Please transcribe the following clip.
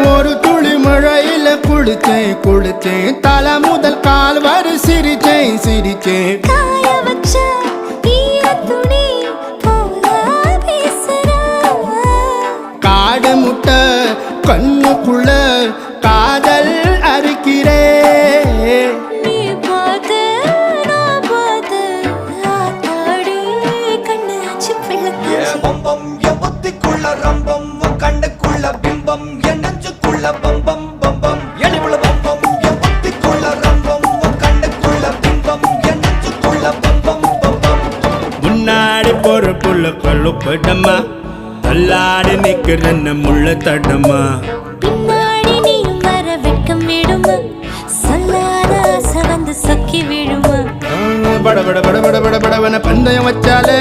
ஒரு துளி மழையில குளிச்சேன் குளிச்சேன் தலை முதல் கால் வரை சிரிச்சேன் சிரிச்சேன் காய வச்ச ஈரத்துணி போல பேசுற காடு முட்டை கண்ணுக்குள்ள காதல் அறுக்கிறே நீ பார்த்து நான் பார்த்து ஆத்தாடி கண்ணு ஆச்சு பிள்ளைக்காச்சு பம்பம் என் புத்திக்குள்ள ரம்பம் உன் கண்ணுக்குள்ள பிம்பம் என் நெஞ்சுக்குள்ள பம்பம் பம்பம் எளிவுள்ள பம்பம் என் புத்திக்குள்ள ரம்பம் உன் கண்ணுக்குள்ள பிம்பம் என் நெஞ்சுக்குள்ள பம்பம் பம்பம் முன்னாடி போற புள்ள கல்லுப்படமா தள்ளாடி நிக்கிறன்ன முள்ள தடமா பின்னாடி நீயும் வர வெட்கம் விடுமா சொல்லாத ஆசை வந்து சொக்கி விடுமா பட பட பட பட பட படவன பந்தயம் வச்சாலே